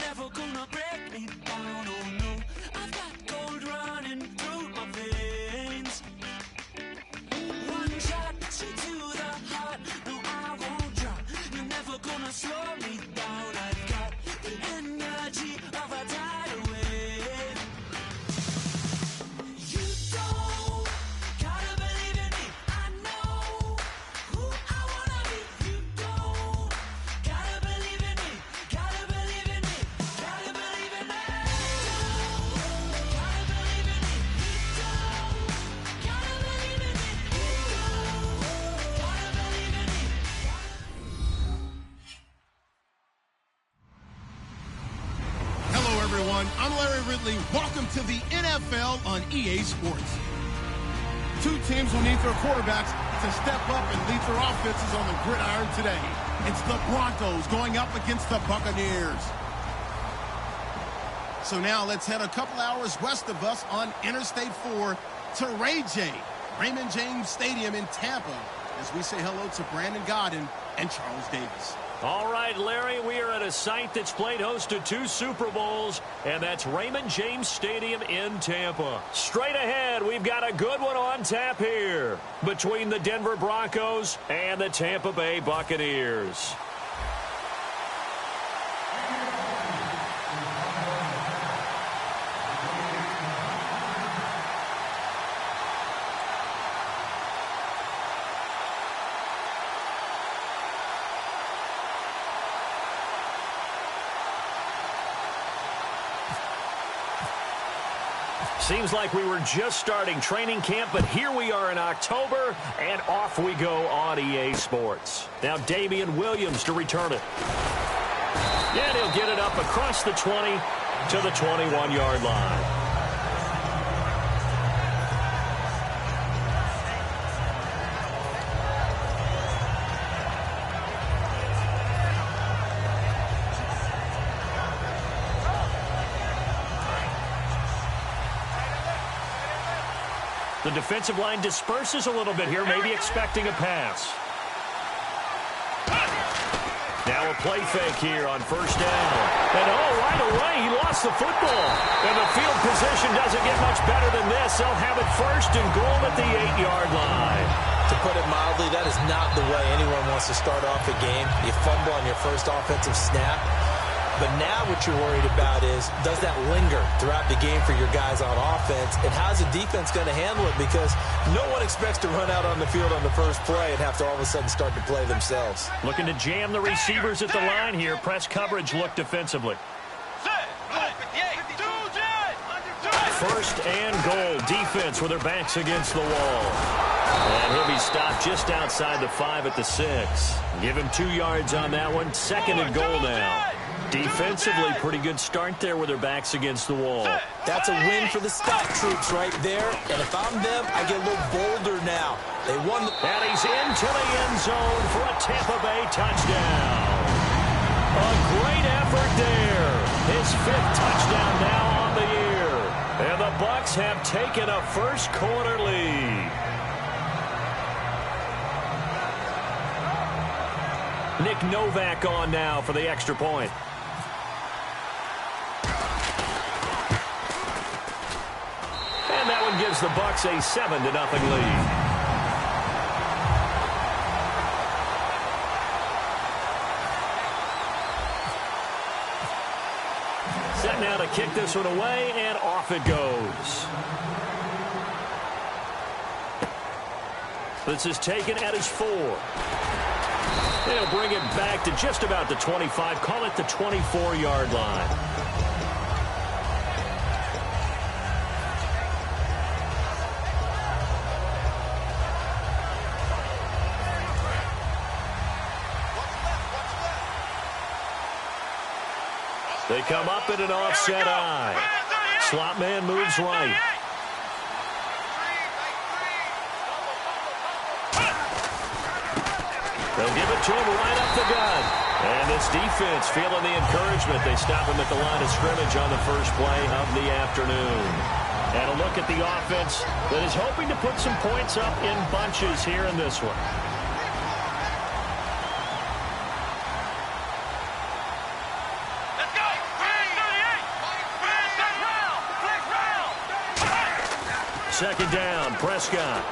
never gonna break me down, oh no. I've got gold running through my veins. One shot straight to the heart, no I won't drop. You're never gonna slow me down. I've got the energy of a tidal wave. You don't gotta believe in me, I know who I wanna be. You don't gotta believe in me, gotta believe in me, gotta believe in me. You don't gotta believe in me, you don't gotta believe in me, you don't gotta believe in me. Hello, everyone. I'm Larry Ridley. Welcome to the NFL on EA Sports. Two teams will need their quarterbacks to step up and lead their offenses on the gridiron today. It's the Broncos going up against the Buccaneers. So now let's head a couple hours west of us on Interstate 4 to Raymond James Stadium in Tampa, as we say hello to Brandon Godden and Charles Davis. All right, Larry, we are at a site that's played host to 2 Super Bowls, and that's Raymond James Stadium in Tampa. Straight ahead, we've got a good one on tap here between the Denver Broncos and the Tampa Bay Buccaneers. Seems like we were just starting training camp, but here we are in October, and off we go on EA Sports. Now Damian Williams to return it. And he'll get it up across the 20 to the 21-yard line. The defensive line disperses a little bit here, maybe expecting a pass. Now a play fake here on first down. And right away, he lost the football. And the field position doesn't get much better than this. They'll have it first and goal at the 8-yard line. To put it mildly, that is not the way anyone wants to start off a game. You fumble on your first offensive snap. But now what you're worried about is, does that linger throughout the game for your guys on offense? And how's the defense going to handle it? Because no one expects to run out on the field on the first play and have to all of a sudden start to play themselves. Looking to jam the receivers at the line here. Press coverage look defensively. First and goal. Defense with their backs against the wall. And he'll be stopped just outside the 5 at the 6. Give him 2 yards on that one. Second and goal now. Defensively, pretty good start there with their backs against the wall. That's a win for the scout troops right there. And if I'm them, I get a little bolder now. They won And he's into the end zone for a Tampa Bay touchdown. A great effort there. His 5th touchdown now on the year. And the Bucs have taken a first-quarter lead. Nick Novak on now for the extra point. And that one gives the Bucs a 7-0 lead. Set now to kick this one away, and off it goes. This is taken at his 4. They'll bring it back to just about the 25, call it the 24-yard line. They come up in an offset eye. Slot man moves right. They'll give it to him right up the gut. And this defense feeling the encouragement. They stop him at the line of scrimmage on the first play of the afternoon. And a look at the offense that is hoping to put some points up in bunches here in this one. Second down, Prescott.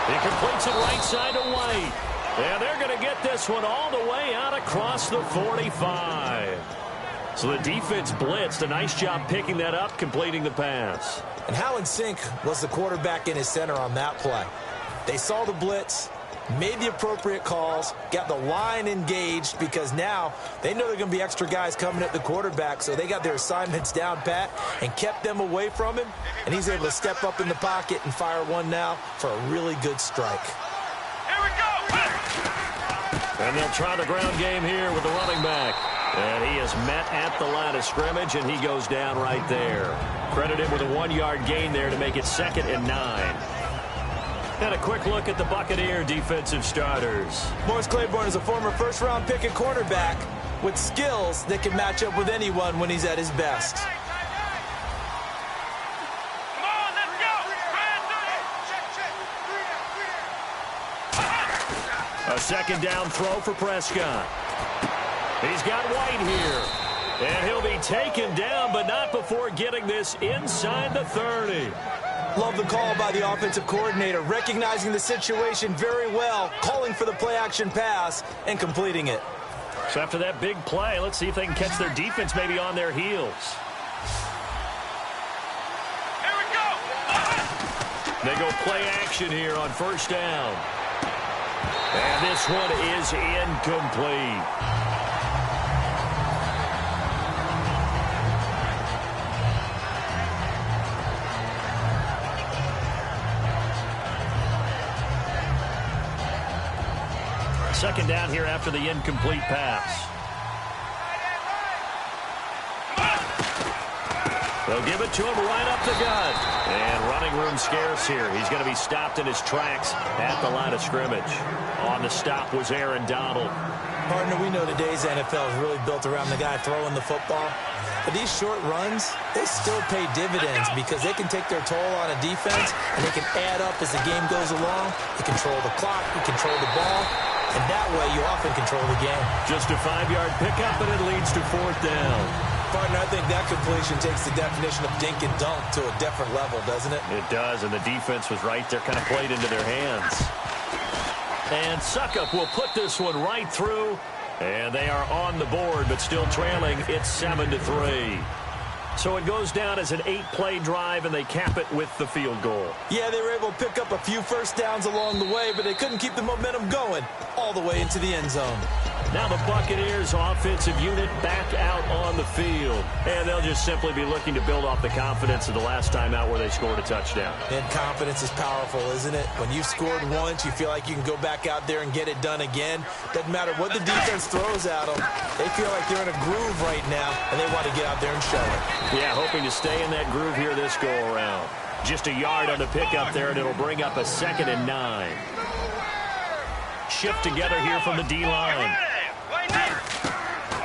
He completes it right side to White. And they're going to get this one all the way out across the 45. So the defense blitzed. A nice job picking that up, completing the pass. And how in sync was the quarterback in his center on that play? They saw the blitz, made the appropriate calls, got the line engaged because now they know there are going to be extra guys coming at the quarterback, so they got their assignments down pat and kept them away from him, and he's able to step up in the pocket and fire one now for a really good strike. Here we go! And they'll try the ground game here with the running back. And he is met at the line of scrimmage, and he goes down right there. Credit him with a 1-yard gain there to make it 2nd and 9. And a quick look at the Buccaneer defensive starters. Morris Claiborne is a former first-round pick at cornerback with skills that can match up with anyone when he's at his best. Come on, let's go! A second down throw for Prescott. He's got White here. And he'll be taken down, but not before getting this inside the 30. Love the call by the offensive coordinator, recognizing the situation very well, calling for the play-action pass, and completing it. So after that big play, let's see if they can catch their defense maybe on their heels. Here we go! They go play action here on first down. And this one is incomplete. Second down here after the incomplete pass. They'll give it to him right up the gut. And running room scarce here. He's going to be stopped in his tracks at the line of scrimmage. On the stop was Aaron Donald. Partner, we know today's NFL is really built around the guy throwing the football. But these short runs, they still pay dividends because they can take their toll on a defense, and they can add up as the game goes along. You control the clock, you control the ball, and that way you often control the game. Just a 5-yard pickup, and it leads to 4th down. Partner, I think that completion takes the definition of dink and dunk to a different level, doesn't it? It does, and the defense was right there, kind of played into their hands. And Suckup will put this one right through, and they are on the board, but still trailing. It's 7-3. So it goes down as an 8-play drive, and they cap it with the field goal. Yeah, they were able to pick up a few first downs along the way, but they couldn't keep the momentum going all the way into the end zone. Now the Buccaneers offensive unit back out on the field. And they'll just simply be looking to build off the confidence of the last time out where they scored a touchdown. And confidence is powerful, isn't it? When you've scored once, you feel like you can go back out there and get it done again. Doesn't matter what the defense throws at them. They feel like they're in a groove right now, and they want to get out there and show it. Yeah, hoping to stay in that groove here this go-around. Just a yard on the pickup there, and it'll bring up a 2nd and 9. Shift together here from the D-line.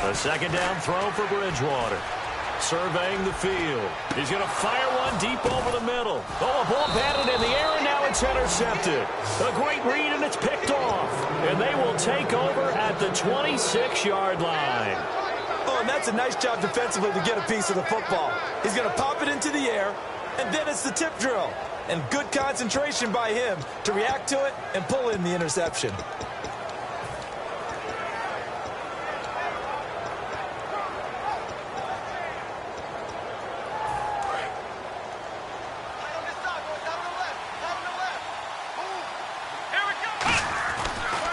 A second down throw for Bridgewater. Surveying the field. He's going to fire one deep over the middle. Oh, a ball batted in the air, and now it's intercepted. A great read, and it's picked off. And they will take over at the 26-yard line. Oh, and that's a nice job defensively to get a piece of the football. He's going to pop it into the air, and then it's the tip drill. And good concentration by him to react to it and pull in the interception.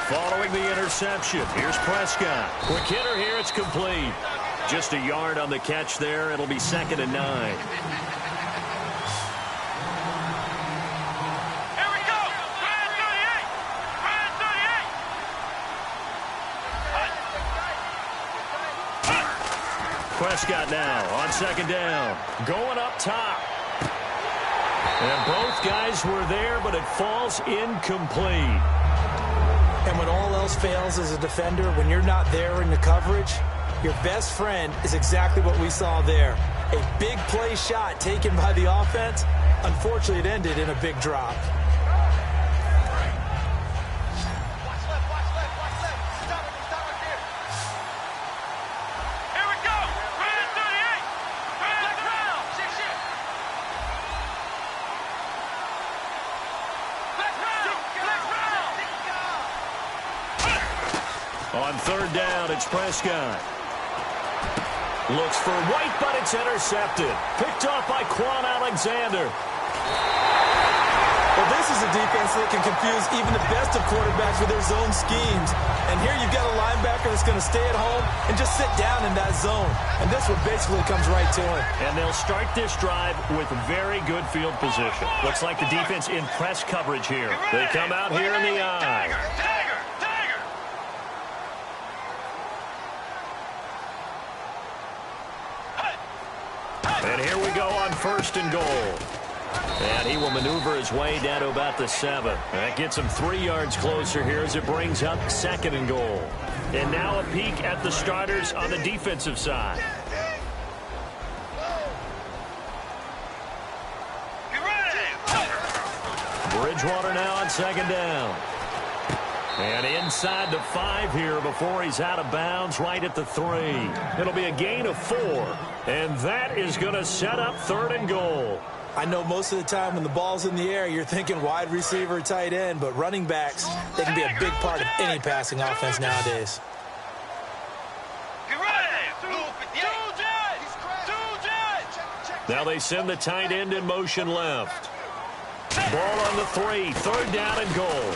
Following the interception, here's Prescott. Quick hitter here, it's complete. Just a yard on the catch there. It'll be 2nd and 9. Here we go! Brand 38! Brand 38! Prescott now on 2nd down. Going up top. And both guys were there, but it falls incomplete. And when all else fails as a defender, when you're not there in the coverage, your best friend is exactly what we saw there. A big play shot taken by the offense. Unfortunately, it ended in a big drop. Here we go! Brand 38! Brand down! third down. It's Prescott. Looks for White, but it's intercepted. Picked off by Quan Alexander. Well, this is a defense that can confuse even the best of quarterbacks with their zone schemes. And here you've got a linebacker that's going to stay at home and just sit down in that zone. And this one basically comes right to him. And they'll start this drive with very good field position. Looks like the defense in press coverage here. They come out here in the eye. And here we go on first and goal. And he will maneuver his way down to about the 7. That gets him 3 yards closer here as it brings up second and goal. And now a peek at the starters on the defensive side. Bridgewater now on second down. And inside the 5 here before he's out of bounds right at the 3. It'll be a gain of 4. And that is going to set up third and goal. I know most of the time when the ball's in the air, you're thinking wide receiver, tight end, but running backs, they can be a big part of any passing offense nowadays. Now they send the tight end in motion left. Ball on the 3, third down and goal.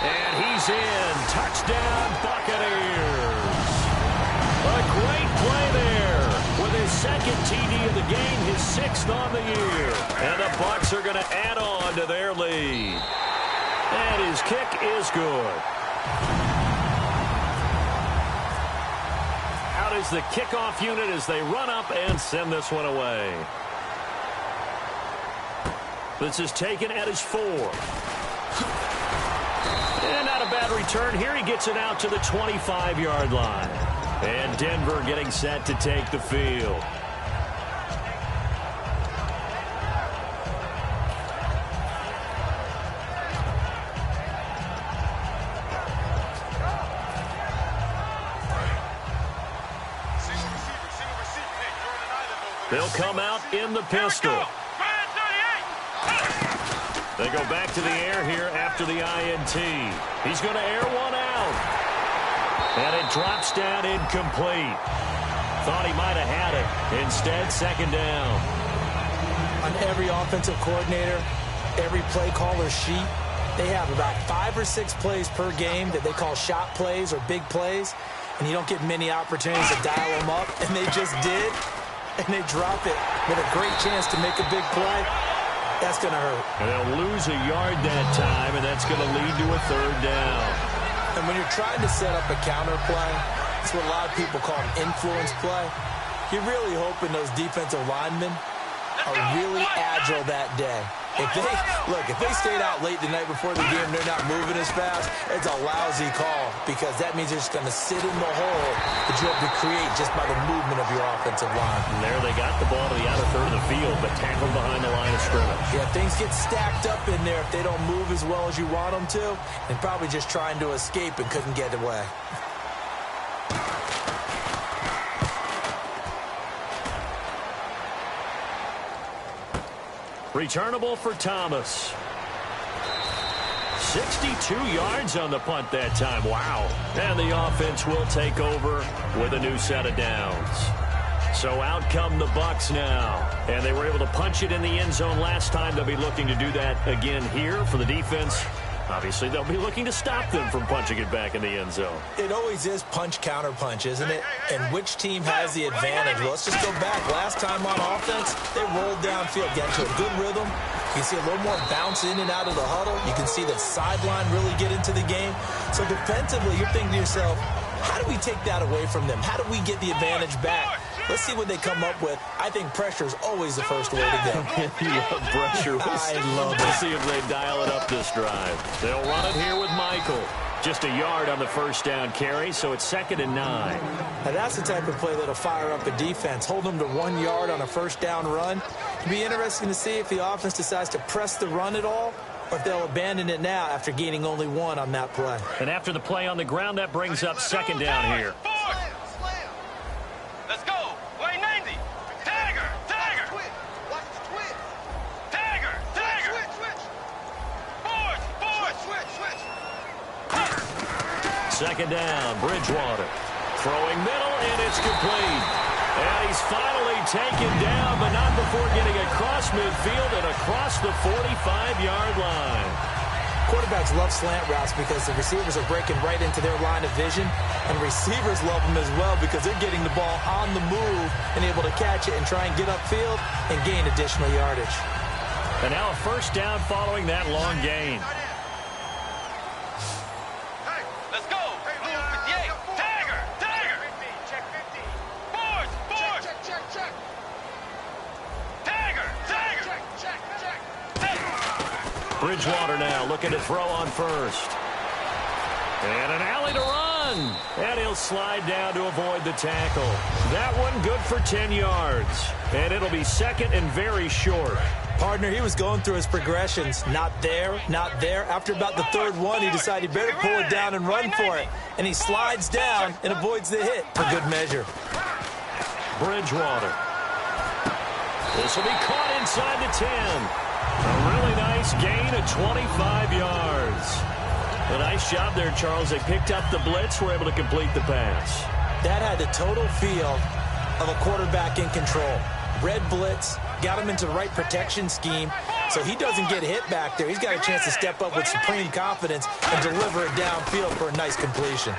And he's in. Touchdown, Buccaneers. A great play there. With his second TD of the game, his 6th on the year. And the Bucs are going to add on to their lead. And his kick is good. Out is the kickoff unit as they run up and send this one away. This is taken at his 4. And not a bad return here. He gets it out to the 25-yard line. And Denver getting set to take the field. They'll come out in the pistol. They go back to the air here after the INT. He's going to air one out. And it drops down incomplete. Thought he might have had it. Instead, second down. On every offensive coordinator, every play caller sheet, they have about 5 or 6 plays per game that they call shot plays or big plays. And you don't get many opportunities to dial them up. And they just did. And they drop it with a great chance to make a big play. That's going to hurt. And they'll lose a yard that time, and that's going to lead to a third down. And when you're trying to set up a counter play, it's what a lot of people call an influence play. You're really hoping those defensive linemen are really agile that day. If they stayed out late the night before the game, they're not moving as fast, it's a lousy call because that means they're just going to sit in the hole that you have to create just by the movement of your offensive line. And there they got the ball to the outer third of the field, but tackled behind the line of scrimmage. Yeah, things get stacked up in there if they don't move as well as you want them to, and probably just trying to escape and couldn't get away. Returnable for Thomas. 62 yards on the punt that time. Wow. And the offense will take over with a new set of downs. So out come the Bucs now. And they were able to punch it in the end zone last time. They'll be looking to do that again here for the defense. Obviously, they'll be looking to stop them from punching it back in the end zone. It always is punch-counter punch, isn't it? And which team has the advantage? Well, let's just go back. Last time on offense, they rolled downfield, got into a good rhythm. You can see a little more bounce in and out of the huddle. You can see the sideline really get into the game. So defensively, you're thinking to yourself, how do we take that away from them? How do we get the advantage back? Let's see what they come up with. I think pressure is always the first way to go. You love pressure. I love it. We'll see if they dial it up this drive. They'll run it here with Michael. Just a yard on the first down carry, so it's 2nd and 9. Now that's the type of play that'll fire up a defense. Hold them to 1 yard on a first down run. It'll be interesting to see if the offense decides to press the run at all, or if they'll abandon it now after gaining only 1 on that play. And after the play on the ground, that brings up 2nd down here. Let's go. Wait, 90. Tagger. Watch the twitch. Tagger. Switch. Forward. Switch. Second down, Bridgewater. Throwing middle, and it's complete. And he's finally taken down, but not before getting across midfield and across the 45-yard line. Quarterbacks love slant routes because the receivers are breaking right into their line of vision, and receivers love them as well because they're getting the ball on the move and able to catch it and try and get upfield and gain additional yardage. And now a first down following that long gain. Hey, let's go. Move 58. Tiger. Tiger. Check 50. Force. Force. Check. Tiger. Tiger. Check. Bridgewater now looking to throw on first. And an alley to run. And he'll slide down to avoid the tackle. That one good for 10 yards. And it'll be second and very short. Partner, he was going through his progressions. Not there, not there. After about the third one, he decided he better pull it down and run for it. And he slides down and avoids the hit for good measure. Bridgewater. This will be caught inside the 10. A really nice gain of 25 yards. A nice job there, Charles. They picked up the blitz, were able to complete the pass. That had the total feel of a quarterback in control. Red blitz, got him into the right protection scheme, so he doesn't get hit back there. He's got a chance to step up with supreme confidence and deliver it downfield for a nice completion.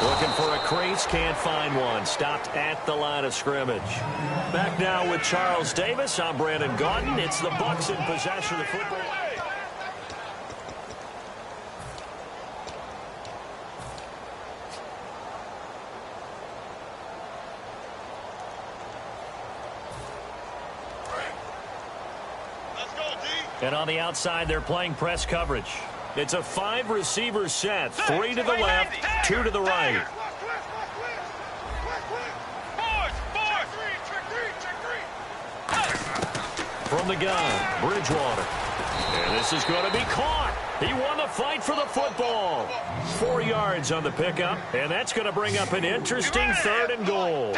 Looking for a crease, can't find one. Stopped at the line of scrimmage. Back now with Charles Davis. I'm Brandon Gaudin. It's the Bucs in possession of the football. And on the outside, they're playing press coverage. It's a 5-receiver set. 3 to the left, 2 to the right. From the gun, Bridgewater. And this is going to be caught. He won the fight for the football. 4 yards on the pickup, and that's going to bring up an interesting third and goal.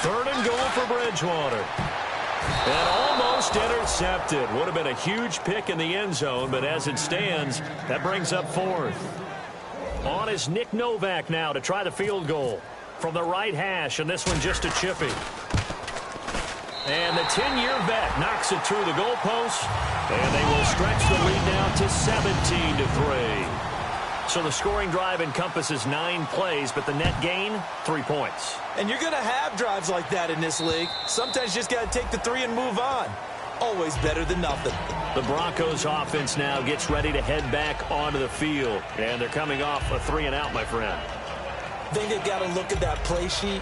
Third and goal for Bridgewater. And almost intercepted. Would have been a huge pick in the end zone, but as it stands, that brings up fourth. On is Nick Novak now to try the field goal from the right hash, and this one just a chippy. And the 10-year vet knocks it through the goalpost, and they will stretch the lead now to 17-3. So the scoring drive encompasses 9 plays, but the net gain, 3 points. And you're going to have drives like that in this league. Sometimes you just got to take the 3 and move on. Always better than nothing. The Broncos offense now gets ready to head back onto the field. And they're coming off a 3 and out, my friend. I think they've got to look at that play sheet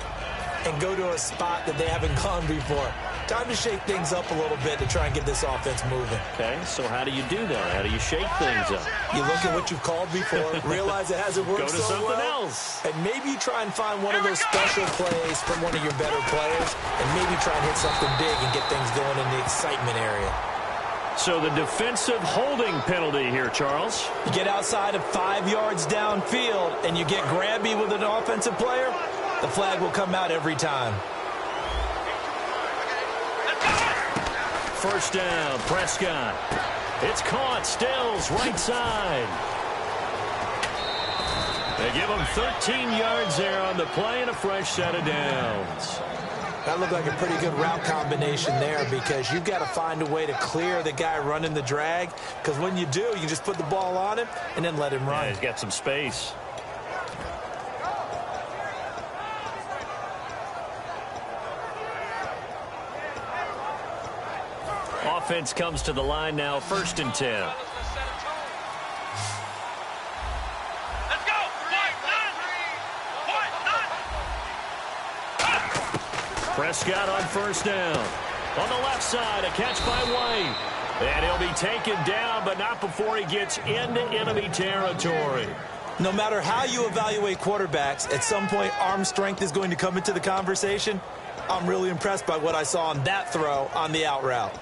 and go to a spot that they haven't gone before. Time to shake things up a little bit to try and get this offense moving. Okay, so how do you do that? How do you shake things up? You look at what you've called before, realize it hasn't worked Go to so something well, else. and maybe you try and find one of those special plays from one of your better players, and maybe try and hit something big and get things going in the excitement area. So the defensive holding penalty here, Charles. You get outside of 5 yards downfield, and you get grabby with an offensive player, the flag will come out every time. First down, Prescott. It's caught, Stills, right side. They give him 13 yards there on the play and a fresh set of downs. That looked like a pretty good route combination there because you've got to find a way to clear the guy running the drag, because when you do, you can just put the ball on him and then let him run. Yeah, he's got some space. Offense comes to the line now, 1st and 10. Let's go. Prescott on first down. On the left side, a catch by White. And he'll be taken down, but not before he gets into enemy territory. No matter how you evaluate quarterbacks, at some point arm strength is going to come into the conversation. I'm really impressed by what I saw on that throw on the out route.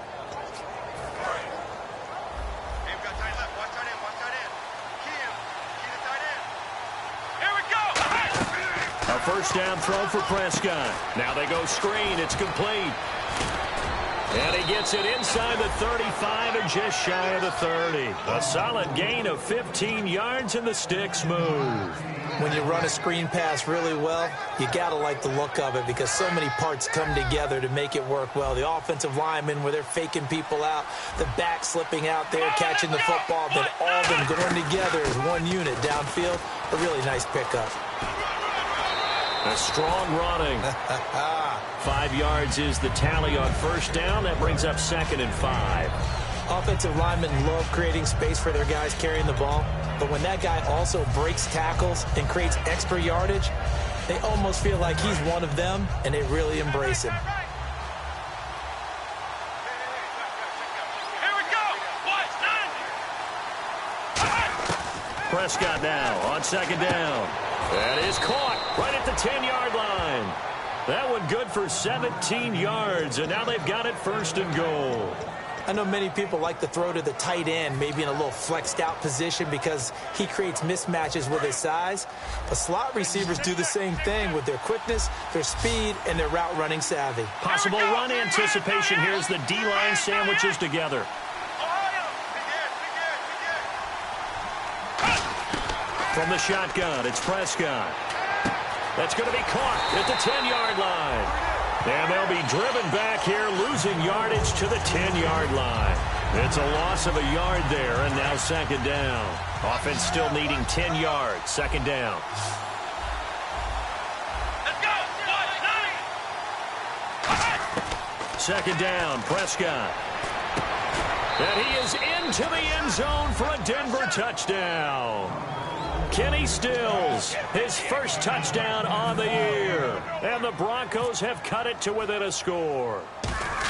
A first down throw for Prescott. Now they go screen. It's complete. And he gets it inside the 35 and just shy of the 30. A solid gain of 15 yards, and the sticks move. When you run a screen pass really well, you got to like the look of it because so many parts come together to make it work well. The offensive linemen, where they're faking people out, the back slipping out there, catching the football, then all of them going together as one unit downfield. A really nice pickup. A strong running. 5 yards is the tally on first down. That brings up 2nd and 5. Offensive linemen love creating space for their guys carrying the ball, but when that guy also breaks tackles and creates extra yardage, they almost feel like he's one of them, and they really embrace him. Here we go. Watch, 9. Prescott now on 2nd down. That is caught right at the 10-yard line. That one good for 17 yards, and now they've got it 1st and goal. I know many people like to throw to the tight end, maybe in a little flexed out position because he creates mismatches with his size. But slot receivers do the same thing with their quickness, their speed, and their route running savvy. Possible run anticipation. Here's the D-line sandwiches together. From the shotgun, it's Prescott. That's going to be caught at the 10-yard line. And they'll be driven back here, losing yardage to the 10-yard line. It's a loss of a yard there, and now 2nd down. Offense still needing 10 yards. 2nd down. Let's go. Watch, 9. 2nd down, Prescott. And he is into the end zone for a Denver touchdown. Kenny Stills, his first touchdown on the year. And the Broncos have cut it to within a score.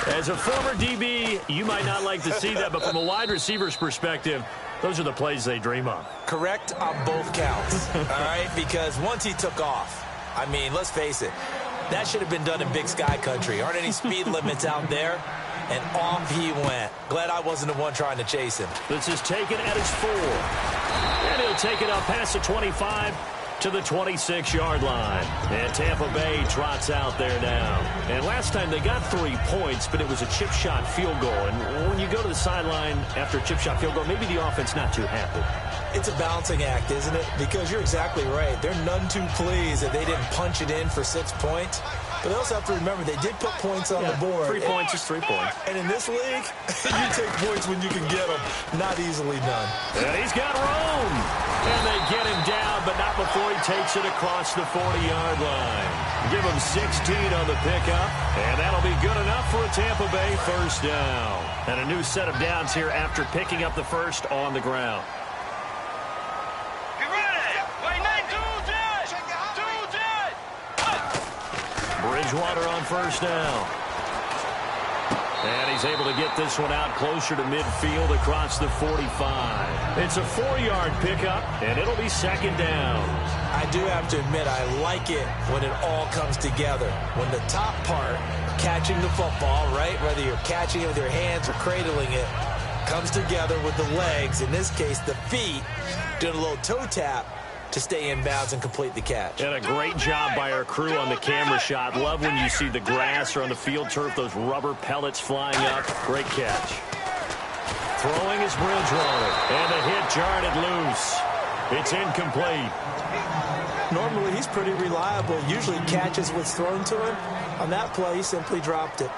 As a former DB, you might not like to see that, but from a wide receiver's perspective, those are the plays they dream of. Correct on both counts, all right? Because once he took off, I mean, let's face it, that should have been done in Big Sky country. Aren't any speed limits out there? And off he went. Glad I wasn't the one trying to chase him. This is taken at his 4. And he'll take it up past the 25 to the 26-yard line. And Tampa Bay trots out there now. And last time they got 3 points, but it was a chip shot field goal. And when you go to the sideline after a chip shot field goal, maybe the offense not too happy. It's a balancing act, isn't it? Because you're exactly right. They're none too pleased that they didn't punch it in for 6 points. But they also have to remember they did put points on the board. 3 points is 3 points. And in this league, you take points when you can get them. Not easily done. And he's got room. And they get him down, but not before he takes it across the 40-yard line. Give him 16 on the pickup, and that'll be good enough for a Tampa Bay first down. And a new set of downs here after picking up the first on the ground. Get ready. Wait, 9. 2 Bridgewater on first down. And he's able to get this one out closer to midfield across the 45. It's a 4-yard pickup, and it'll be 2nd down. I do have to admit, I like it when it all comes together. When the top part, catching the football, right, whether you're catching it with your hands or cradling it, comes together with the legs, in this case the feet, doing a little toe tap to stay in bounds and complete the catch. And a great job by our crew on the camera shot. Love when you see the grass or on the field turf, those rubber pellets flying up. Great catch. Throwing is Bridgewater. And the hit jarred it loose. It's incomplete. Normally he's pretty reliable. Usually catches what's thrown to him. On that play, he simply dropped it.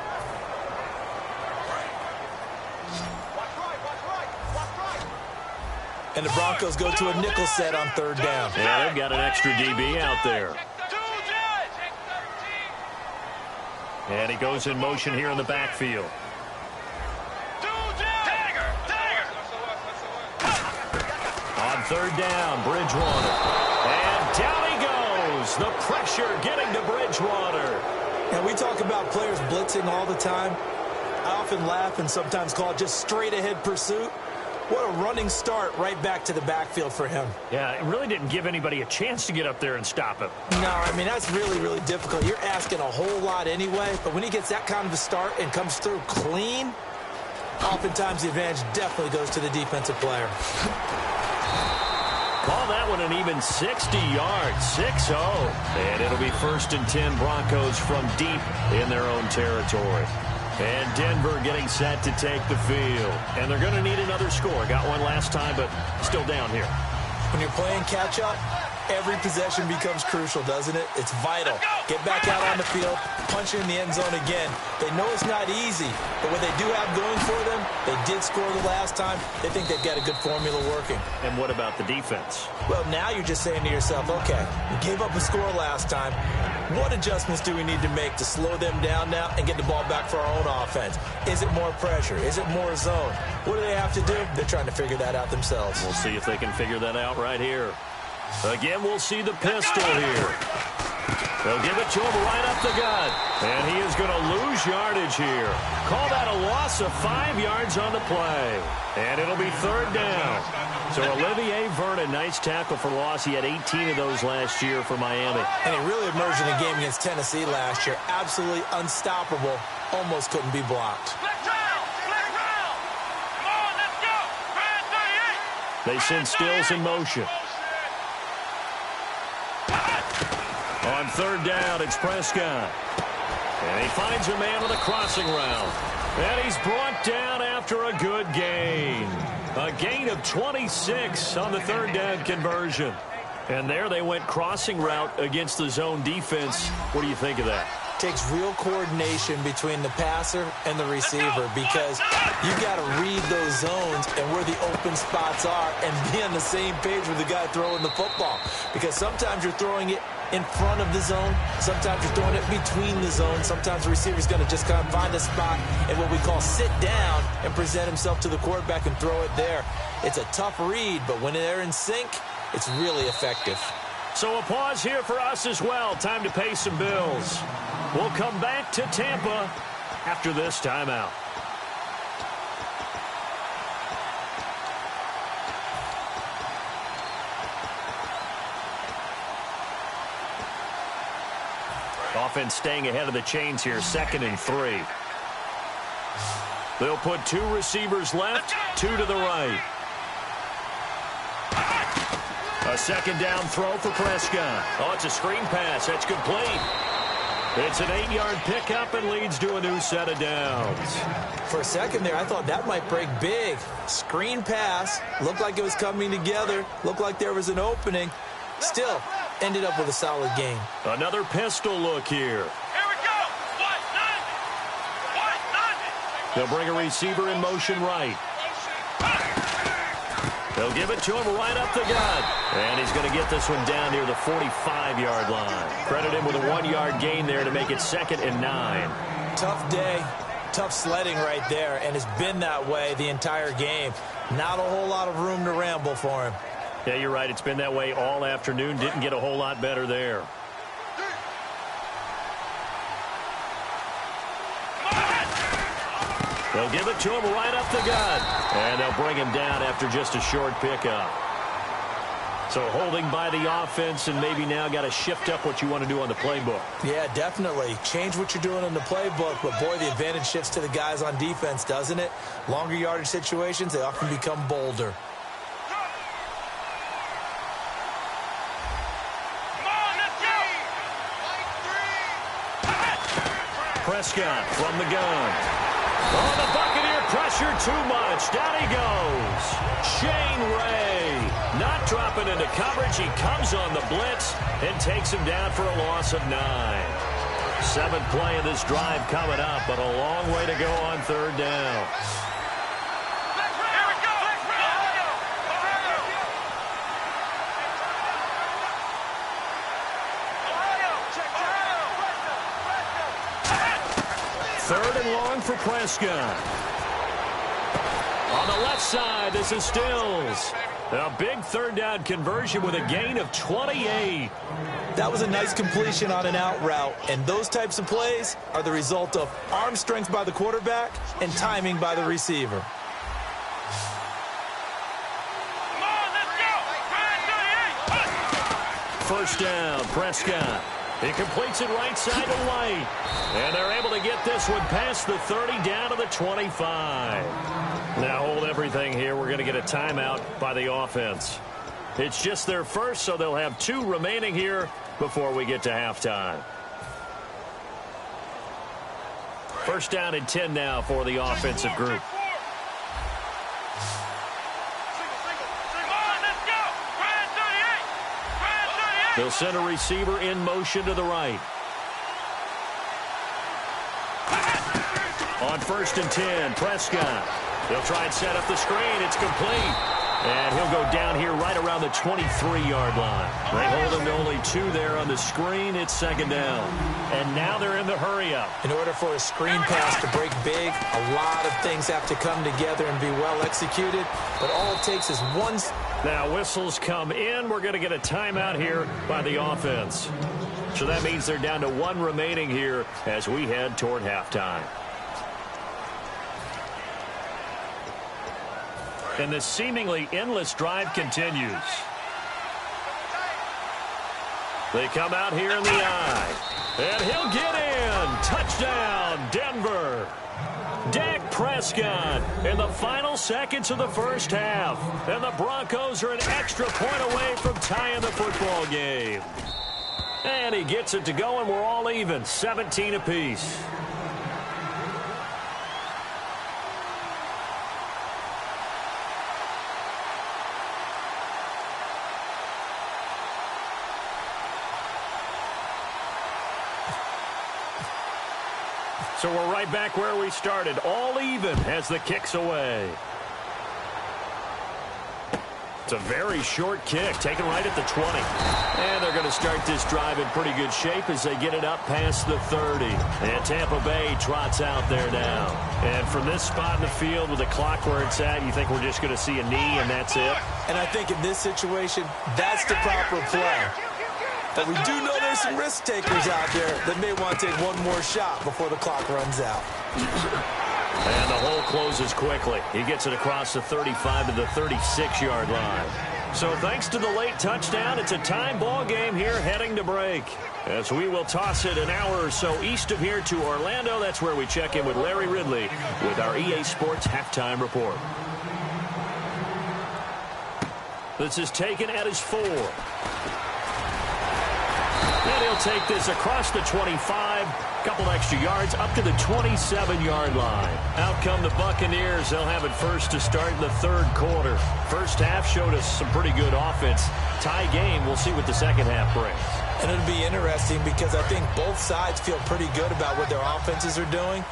And the Broncos go to a nickel set on 3rd down. Yeah, they've got an extra DB out there. And he goes in motion here in the backfield. On 3rd down, Bridgewater. And down he goes. The pressure getting to Bridgewater. And we talk about players blitzing all the time. I often laugh and sometimes call it just straight ahead pursuit. What a running start right back to the backfield for him. Yeah, it really didn't give anybody a chance to get up there and stop him. No, I mean, that's really, really difficult. You're asking a whole lot anyway, but when he gets that kind of a start and comes through clean, oftentimes the advantage definitely goes to the defensive player. Call that one an even 60 yards, 6-0. And it'll be 1st and 10 Broncos from deep in their own territory. And Denver getting set to take the field. And they're going to need another score. Got one last time, but still down here. When you're playing catch-up, every possession becomes crucial, doesn't it? It's vital. Get back out on the field, punch in the end zone again. They know it's not easy, but what they do have going for them, they did score the last time. They think they've got a good formula working. And what about the defense? Well, now you're just saying to yourself, okay, we gave up a score last time. What adjustments do we need to make to slow them down now and get the ball back for our own offense? Is it more pressure? Is it more zone? What do they have to do? They're trying to figure that out themselves. We'll see if they can figure that out right here. Again, we'll see the pistol here. They'll give it to him right up the gut. And he is going to lose yardage here. Call that a loss of 5 yards on the play. And it'll be 3rd down. So Olivier Vernon, nice tackle for loss. He had 18 of those last year for Miami. And he really emerged in the game against Tennessee last year. Absolutely unstoppable. Almost couldn't be blocked. Black round! Come on, let's go! Brand 38! They send Stills in motion. On 3rd down, it's Prescott. And he finds a man on the crossing route. And he's brought down after a good gain. A gain of 26 on the 3rd down conversion. And there they went crossing route against the zone defense. What do you think of that? Takes real coordination between the passer and the receiver because you've got to read those zones and where the open spots are and be on the same page with the guy throwing the football. Because sometimes you're throwing it in front of the zone. Sometimes you're throwing it between the zones. Sometimes the receiver's going to just kind of find a spot and what we call sit down and present himself to the quarterback and throw it there. It's a tough read, but when they're in sync, it's really effective. So a pause here for us as well. Time to pay some bills. We'll come back to Tampa after this timeout. Offense staying ahead of the chains here, 2nd and 3. They'll put 2 receivers left, 2 to the right. A 2nd down throw for Prescott. Oh, it's a screen pass. That's complete. It's an 8-yard pickup and leads to a new set of downs. For a second there, I thought that might break big. Screen pass. Looked like it was coming together. Looked like there was an opening. Still, ended up with a solid game. Another pistol look here. Here we go! 190! They'll bring a receiver in motion right. They'll give it to him right up the gut. And he's going to get this one down near the 45-yard line. Credit him with a 1-yard gain there to make it 2nd and 9. Tough day, tough sledding right there, and it's been that way the entire game. Not a whole lot of room to ramble for him. Yeah, you're right. It's been that way all afternoon. Didn't get a whole lot better there. They'll give it to him right up the gut. And they'll bring him down after just a short pickup. So holding by the offense, and maybe now got to shift up what you want to do on the playbook. Yeah, definitely. Change what you're doing in the playbook, but boy, the advantage shifts to the guys on defense, doesn't it? Longer yardage situations, they often become bolder. Prescott from the gun. Oh, the Buccaneer pressure too much. Down he goes. Shane Ray not dropping into coverage. He comes on the blitz and takes him down for a loss of 9. 7th play of this drive coming up, but a long way to go on 3rd down. Third and long for Prescott. On the left side, this is Stills. A big 3rd down conversion with a gain of 28. That was a nice completion on an out route, and those types of plays are the result of arm strength by the quarterback and timing by the receiver. First down, Prescott. He completes it right side to White. And they're able to get this one past the 30 down to the 25. Now hold everything here. We're going to get a timeout by the offense. It's just their first, so they'll have 2 remaining here before we get to halftime. First down and 10 now for the offensive group. They'll send a receiver in motion to the right. On first and 10, Prescott. They'll try and set up the screen. It's complete. And he'll go down here right around the 23-yard line. They hold him to only 2 there on the screen. It's second down. And now they're in the hurry-up. In order for a screen pass to break big, a lot of things have to come together and be well executed. But all it takes is one. Now whistles come in. We're going to get a timeout here by the offense. So that means they're down to 1 remaining here as we head toward halftime. And this seemingly endless drive continues. They come out here in the eye. And he'll get in. Touchdown, Denver. Dak Prescott in the final seconds of the first half. And the Broncos are an extra point away from tying the football game. And he gets it to go, and we're all even, 17 apiece. So we're right back where we started, all even as the kick's away. It's a very short kick, taken right at the 20. And they're going to start this drive in pretty good shape as they get it up past the 30. And Tampa Bay trots out there now. And from this spot in the field with the clock where it's at, you think we're just going to see a knee and that's it? And I think in this situation, that's the proper play. But we do know there's some risk takers out there that may want to take one more shot before the clock runs out. And the hole closes quickly. He gets it across the 35 to the 36-yard line. So thanks to the late touchdown, it's a time ball game here heading to break. As we will toss it an hour or so east of here to Orlando. That's where we check in with Larry Ridley with our EA Sports halftime report. This is taken at his 4. And he'll take this across the 25, couple extra yards, up to the 27-yard line. Out come the Buccaneers. They'll have it first to start in the third quarter. First half showed us some pretty good offense. Tie game, we'll see what the second half brings. And it'll be interesting because I think both sides feel pretty good about what their offenses are doing.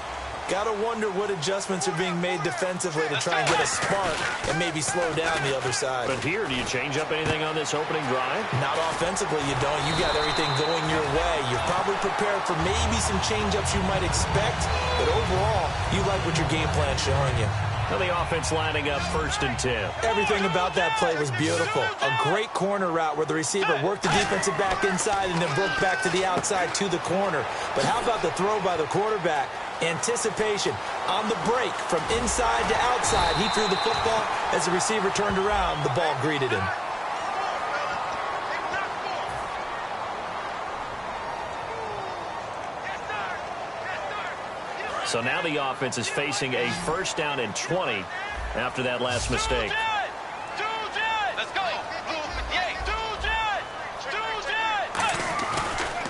Got to wonder what adjustments are being made defensively to try and get a spark and maybe slow down the other side. But here, do you change up anything on this opening drive? Not offensively, you don't. You got everything going your way. You're probably prepared for maybe some change-ups you might expect, but overall, you like what your game plan's showing you. Now the offense lining up first and 10. Everything about that play was beautiful. A great corner route where the receiver worked the defensive back inside and then broke back to the outside to the corner. But how about the throw by the quarterback? Anticipation on the break from inside to outside. He threw the football. As the receiver turned around, the ball greeted him. So now the offense is facing a first down and 20 after that last mistake. Let's go.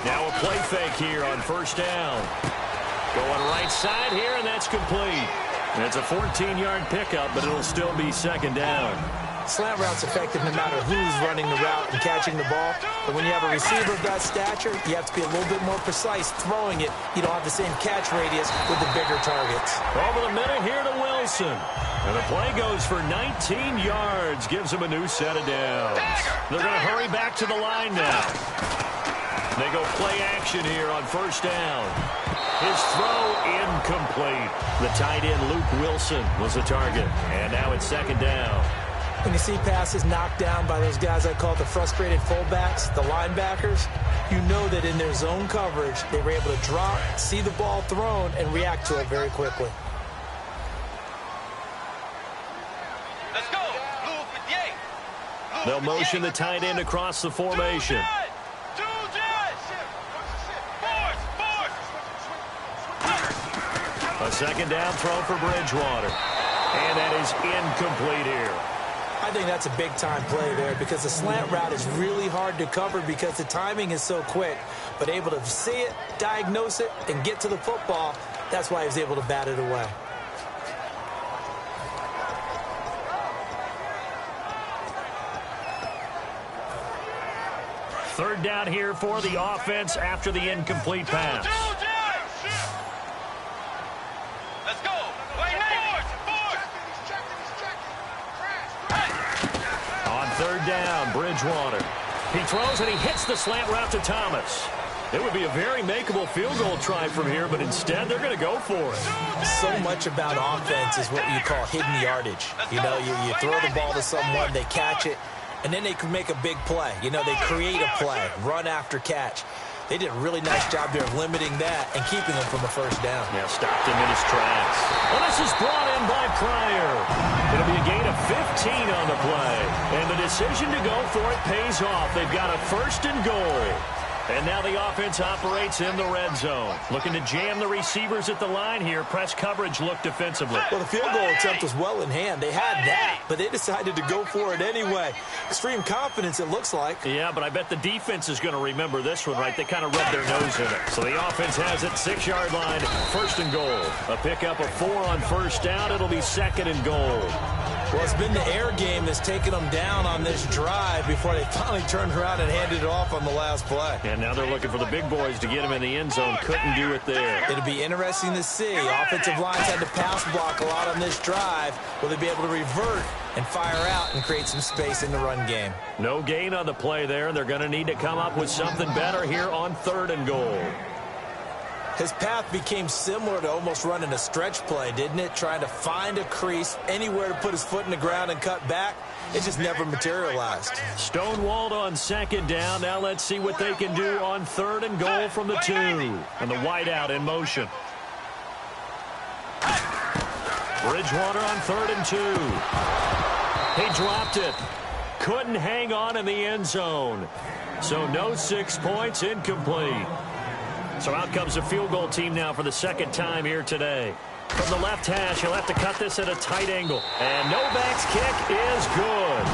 Now a play fake here on first down. Going right side here, and that's complete. It's a 14-yard pickup, but it'll still be second down. Slant route's effective no matter who's running the route and catching the ball. But when you have a receiver of that stature, you have to be a little bit more precise throwing it. You don't have the same catch radius with the bigger targets. Over the middle here to Wilson. And the play goes for 19 yards. Gives him a new set of downs. They're going to hurry back to the line now. They go play action here on first down. His throw incomplete. The tight end Luke Wilson was the target. And now it's second down. When you see passes knocked down by those guys I call the frustrated fullbacks, the linebackers, you know that in their zone coverage, they were able to drop, see the ball thrown, and react to it very quickly. Let's go. They'll motion the tight end across the formation. A second down throw for Bridgewater. And that is incomplete here. I think that's a big-time play there because the slant route is really hard to cover because the timing is so quick. But able to see it, diagnose it, and get to the football, that's why he was able to bat it away. Third down here for the offense after the incomplete pass. Let's go. On third down, Bridgewater. He throws and he hits the slant route to Thomas. It would be a very makeable field goal try from here, but instead they're going to go for it. So much about offense is what you call hidden yardage. You know, you throw the ball to someone, they catch it, and then they can make a big play. You know, they create a play, run after catch. They did a really nice job there of limiting that and keeping him from a first down. Yeah, stopped him in his tracks. Well, this is brought in by Pryor. It'll be a gain of 15 on the play. And the decision to go for it pays off. They've got a first and goal. And now the offense operates in the red zone. Looking to jam the receivers at the line here. Press coverage look defensively. Well, the field goal attempt was well in hand. They had that, but they decided to go for it anyway. Extreme confidence, it looks like. Yeah, but I bet the defense is going to remember this one, right? They kind of rubbed their nose in it. So the offense has it, 6-yard line, first and goal. A pickup of 4 on first down. It'll be second and goal. Well, it's been the air game that's taken them down on this drive before they finally turned around and handed it off on the last play. And now they're looking for the big boys to get him in the end zone. Couldn't do it there. It'll be interesting to see. Offensive lines had to pass block a lot on this drive. Will they be able to revert and fire out and create some space in the run game? No gain on the play there. They're going to need to come up with something better here on third and goal. His path became similar to almost running a stretch play, didn't it? Trying to find a crease, anywhere to put his foot in the ground and cut back. It just never materialized. Stonewalled on second down. Now let's see what they can do on third and goal from the 2. And the wideout in motion. Bridgewater on third and 2. He dropped it. Couldn't hang on in the end zone. So no 6 points, incomplete. So out comes the field goal team now for the second time here today. From the left hash, he'll have to cut this at a tight angle. And Novak's kick is good.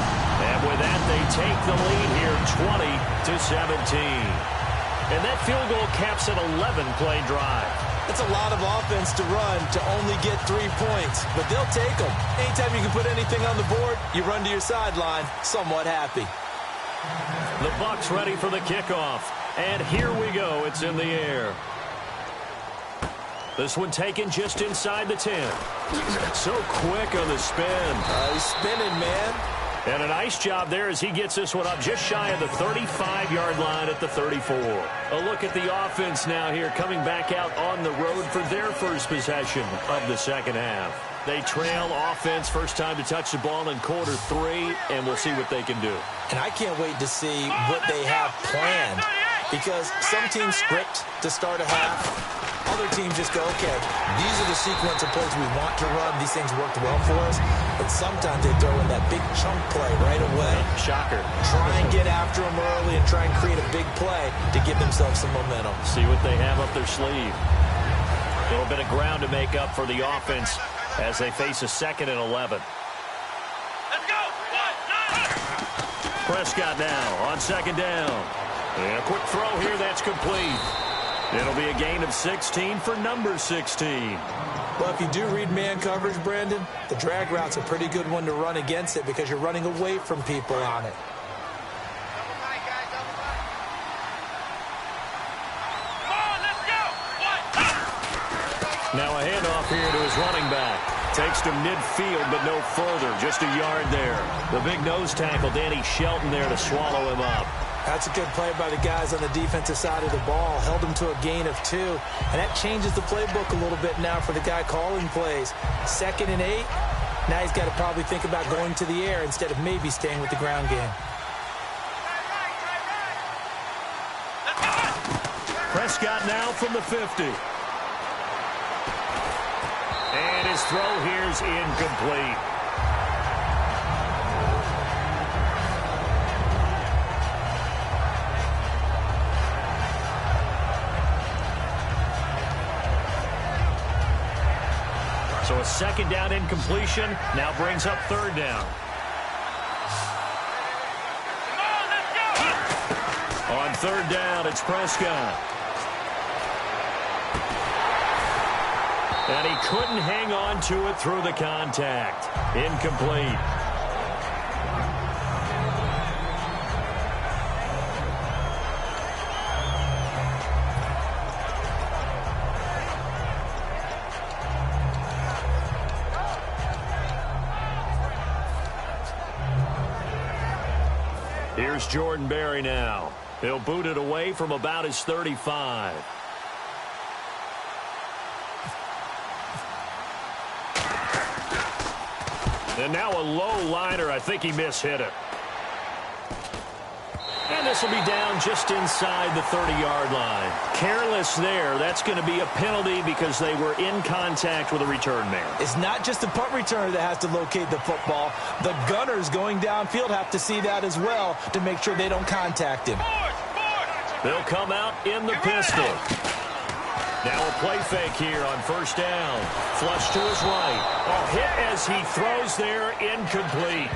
And with that, they take the lead here 20-17. And that field goal caps an 11-play drive. That's a lot of offense to run to only get 3 points, but they'll take them. Anytime you can put anything on the board, you run to your sideline somewhat happy. The Bucs ready for the kickoff. And here we go. It's in the air. This one taken just inside the 10. So quick on the spin. He's spinning, man. And a nice job there as he gets this one up just shy of the 35-yard line at the 34. A look at the offense now here coming back out on the road for their first possession of the second half. They trail offense first time to touch the ball in quarter 3, and we'll see what they can do. And I can't wait to see what they have planned because some teams script to start a half. Other teams just go, okay, these are the sequence of plays we want to run. These things worked well for us. But sometimes they throw in that big chunk play right away. Shocker. Try and get after them early and try and create a big play to give themselves some momentum. See what they have up their sleeve. A little bit of ground to make up for the offense as they face a 2nd and 11. Let's go. Prescott now on second down. And a quick throw here, that's complete. It'll be a gain of 16 for number 16. Well, if you do read man coverage, Brandon, the drag route's a pretty good one to run against it because you're running away from people on it. Now a handoff here to his running back. Takes to midfield, but no further. Just a yard there. The big nose tackle, Danny Shelton, there to swallow him up. That's a good play by the guys on the defensive side of the ball. Held him to a gain of 2. And that changes the playbook a little bit now for the guy calling plays. 2nd and 8. Now he's got to probably think about going to the air instead of maybe staying with the ground game. Prescott now from the 50. And his throw here is incomplete. So a 2nd down incompletion now brings up 3rd down. Come on, let's go. On third down, it's Prescott. And he couldn't hang on to it through the contact. Incomplete. Here's Jordan Berry now. He'll boot it away from about his 35. And now a low liner. I think he mishit it. And this will be down just inside the 30-yard line. Careless there. That's going to be a penalty because they were in contact with a return man. It's not just the punt returner that has to locate the football. The gunners going downfield have to see that as well to make sure they don't contact him. They'll come out in the pistol. Now a play fake here on first down. Flush to his right. A hit as he throws there, incomplete.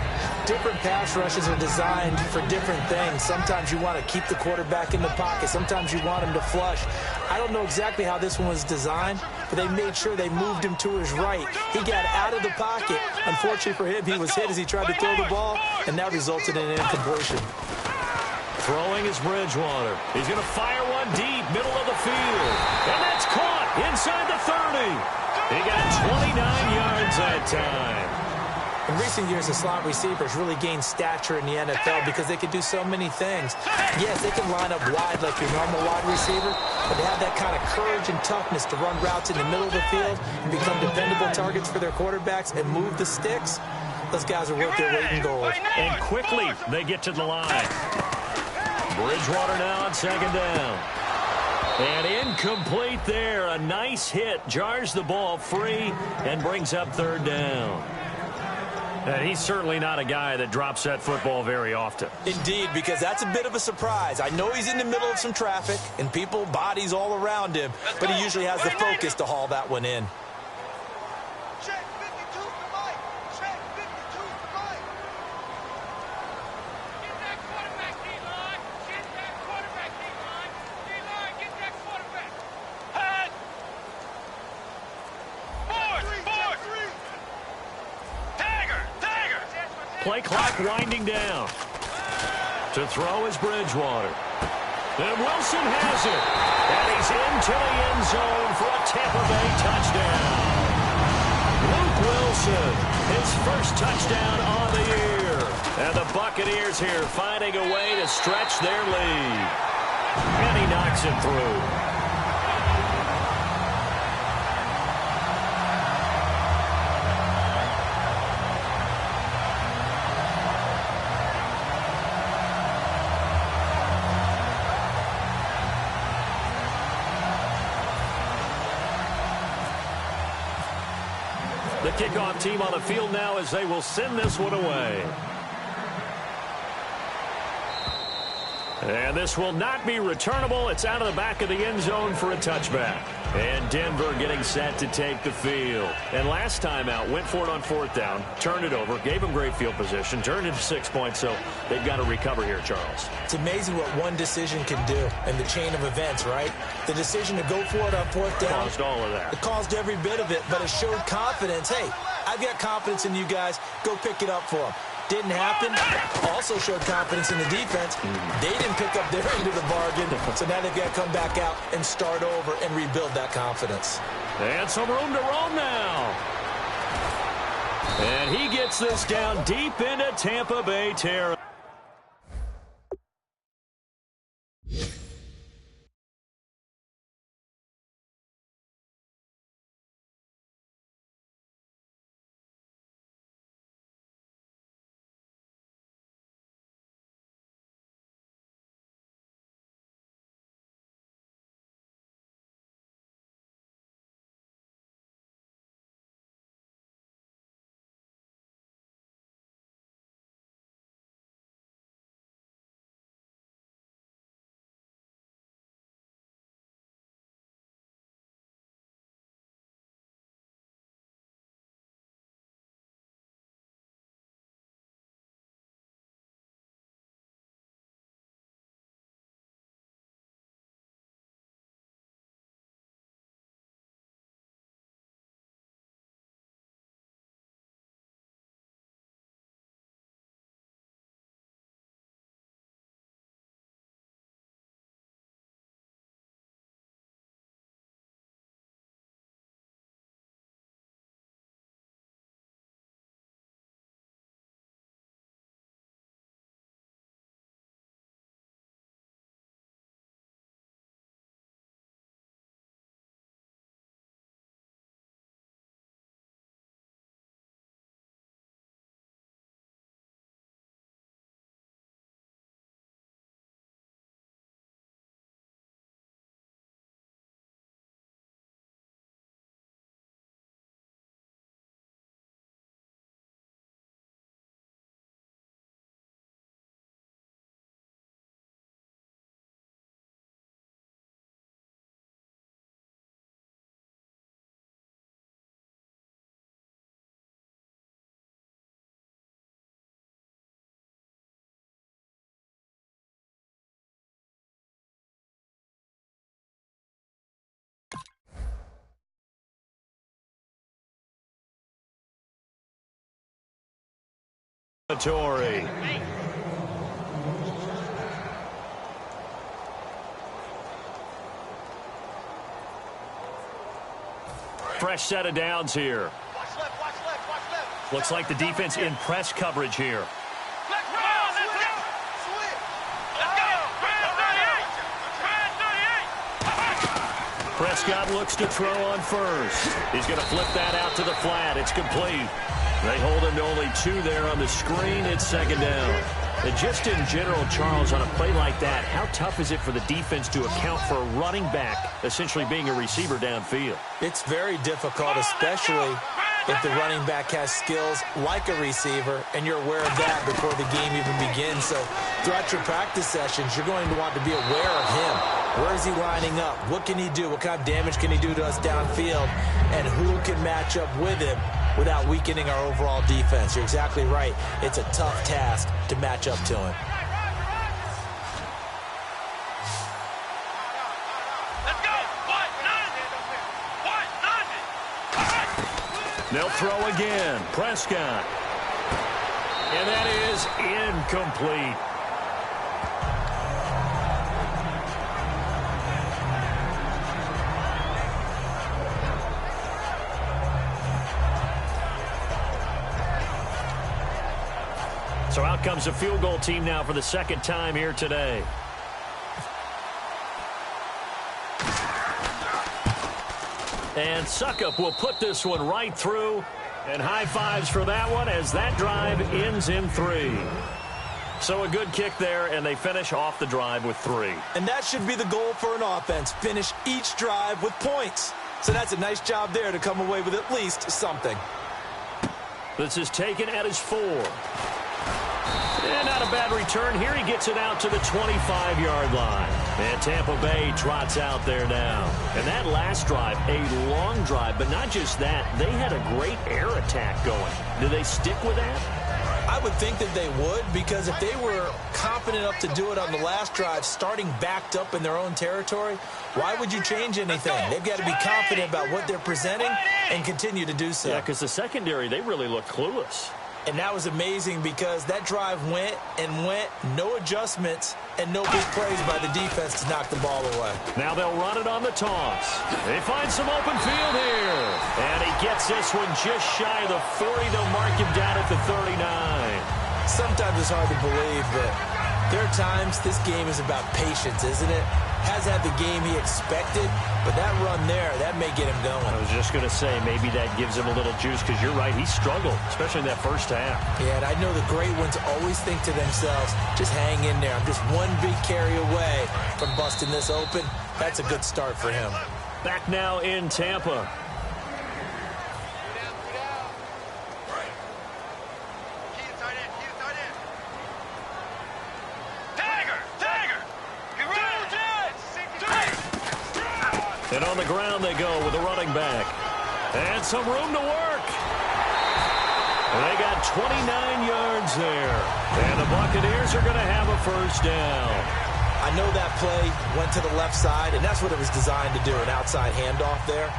Different pass rushes are designed for different things. Sometimes you want to keep the quarterback in the pocket. Sometimes you want him to flush. I don't know exactly how this one was designed, but they made sure they moved him to his right. He got out of the pocket. Unfortunately for him, he was hit as he tried to throw the ball, and that resulted in an incompletion. Throwing is Bridgewater. He's going to fire one deep, middle of the field. And that's caught inside the 30. He got 29 yards that time. In recent years, the slot receivers really gained stature in the NFL because they can do so many things. Yes, they can line up wide like your normal wide receiver, but they have that kind of courage and toughness to run routes in the middle of the field and become dependable targets for their quarterbacks and move the sticks. Those guys are worth their weight in gold. And quickly, they get to the line. Bridgewater now on second down. And incomplete there. A nice hit. Jars the ball free and brings up third down. And he's certainly not a guy that drops that football very often. Indeed, because that's a bit of a surprise. I know he's in the middle of some traffic and people, bodies all around him, but he usually has the focus to haul that one in. Check 52 to Mike. Check 52 to Mike. Get that quarterback, D-line. Get that quarterback, D-line. D-line, get that quarterback. Hut. Force. Tagger. Play clock winding down. To throw is Bridgewater. And Wilson has it. And he's into the end zone for a Tampa Bay touchdown. Luke Wilson, his first touchdown on the year. And the Buccaneers here finding a way to stretch their lead. And he knocks it through. The kickoff team on the field now as they will send this one away. And this will not be returnable. It's out of the back of the end zone for a touchback. And Denver getting set to take the field. And last time out, went for it on fourth down, turned it over, gave them great field position, turned it to 6 points, so they've got to recover here, Charles. It's amazing what one decision can do in the chain of events, right? The decision to go for it on fourth down. Caused all of that. It caused every bit of it, but it showed confidence. Hey, I've got confidence in you guys. Go pick it up for them. Didn't happen. Also showed confidence in the defense. They didn't pick up their end of the bargain, so now they've got to come back out and start over and rebuild that confidence. And some room to roam now. And he gets this down deep into Tampa Bay territory. Torrey. Fresh set of downs here. Watch left, watch left, watch left. Looks like the defense in press coverage here. Let's go, let's go. Let's go. Brand 38. Prescott looks to throw on first. He's going to flip that out to the flat. It's complete. They hold him to only 2 there on the screen. It's second down. And just in general, Charles, on a play like that, how tough is it for the defense to account for a running back essentially being a receiver downfield? It's very difficult, especially if the running back has skills like a receiver, and you're aware of that before the game even begins. So throughout your practice sessions, you're going to want to be aware of him. Where is he lining up? What can he do? What kind of damage can he do to us downfield? And who can match up with him without weakening our overall defense? You're exactly right. It's a tough task to match up to him. Let's go. What? They'll throw again. Prescott. And that is incomplete. So out comes a field goal team now for the second time here today. And Suckup will put this one right through. And high fives for that one as that drive ends in 3. So a good kick there, and they finish off the drive with 3. And that should be the goal for an offense. Finish each drive with points. So that's a nice job there to come away with at least something. This is taken at his 4. And not a bad return here. He gets it out to the 25-yard line. And Tampa Bay trots out there now. And that last drive, a long drive, but not just that. They had a great air attack going. Do they stick with that? I would think that they would, because if they were confident enough to do it on the last drive, starting backed up in their own territory, why would you change anything? They've got to be confident about what they're presenting and continue to do so. Yeah, because the secondary, they really look clueless. And that was amazing because that drive went and went, no adjustments, and no big plays by the defense to knock the ball away. Now they'll run it on the toss. They find some open field here. And he gets this one just shy of the 40. They'll mark him down at the 39. Sometimes it's hard to believe, but there are times this game is about patience, isn't it? Has had the game he expected, but that run there, that may get him going. I was just going to say, maybe that gives him a little juice, because you're right, he struggled, especially in that first half. Yeah, and I know the great ones always think to themselves, just hang in there. I'm just one big carry away from busting this open. That's a good start for him. Back now in Tampa. And on the ground they go with a running back. And some room to work. They got 29 yards there. And the Buccaneers are going to have a first down. I know that play went to the left side, and that's what it was designed to do, an outside handoff there.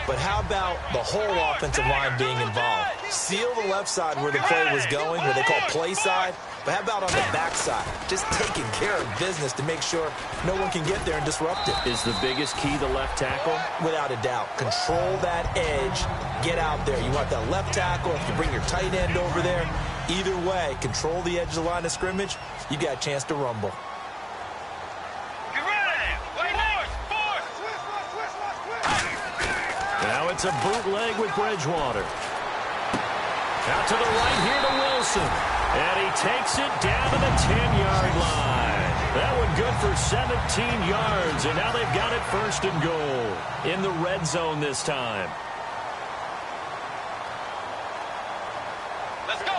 But how about the whole offensive line being involved? Seal the left side where the play was going, where they call play side. But how about on the backside? Just taking care of business to make sure no one can get there and disrupt it. Is the biggest key the left tackle? Without a doubt. Control that edge. Get out there. You want that left tackle. If you bring your tight end over there, either way, control the edge of the line of scrimmage, you got a chance to rumble. Now it's a bootleg with Bridgewater. Out to the right here to Wilson. And he takes it down to the 10-yard line. That one good for 17 yards. And now they've got it first and goal. In the red zone this time. Let's go.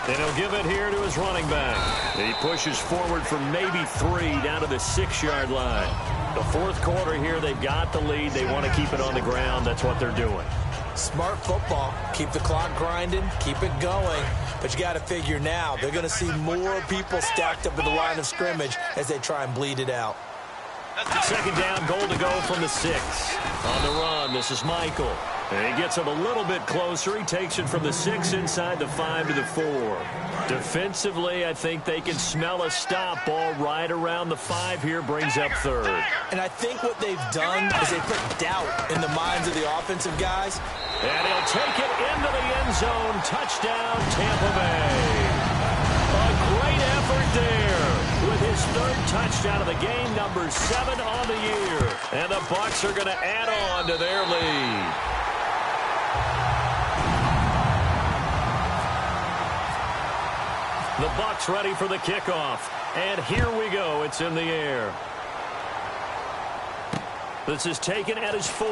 And he'll give it here to his running back. He pushes forward for maybe 3 down to the 6-yard line. The fourth quarter here, they've got the lead. They want to keep it on the ground. That's what they're doing. Smart football. Keep the clock grinding. Keep it going. But you got to figure now, they're going to see more people stacked up at the line of scrimmage as they try and bleed it out. Second down, goal to go from the 6. On the run, this is Michael. And he gets him a little bit closer. He takes it from the 6 inside the 5 to the 4. Defensively, I think they can smell a stop. Ball right around the 5 here, brings up third. And I think what they've done is they put doubt in the minds of the offensive guys. And he'll take it into the end zone. Touchdown, Tampa Bay. A great effort there with his third touchdown of the game, number 7 on the year. And the Bucs are going to add on to their lead. The Bucs ready for the kickoff. And here we go. It's in the air. This is taken at his 4.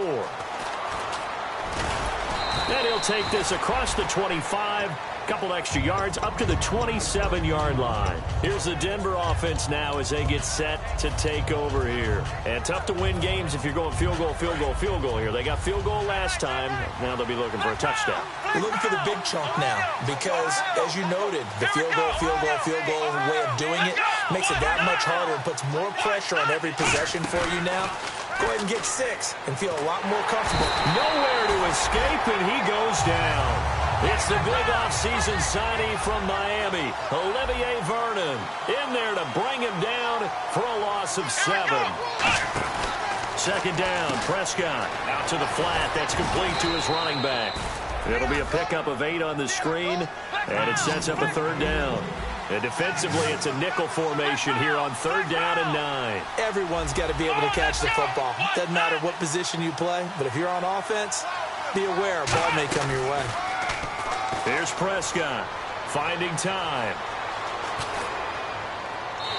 And he'll take this across the 25. Couple extra yards up to the 27-yard line. Here's the Denver offense now as they get set to take over here. And tough to win games if you're going field goal, field goal, field goal here. They got field goal last time. Now they'll be looking for a touchdown. We're looking for the big chunk now because, as you noted, the field goal way of doing it makes it that much harder and puts more pressure on every possession for you now. Go ahead and get 6 and feel a lot more comfortable. Nowhere to escape, and he goes down. It's the big offseason signing from Miami, Olivier Vernon, in there to bring him down for a loss of 7. Second down, Prescott out to the flat. That's complete to his running back. It'll be a pickup of 8 on the screen, and it sets up a third down. And defensively, it's a nickel formation here on third down and 9. Everyone's got to be able to catch the football. Doesn't matter what position you play, but if you're on offense, be aware a ball may come your way. Here's Prescott finding time.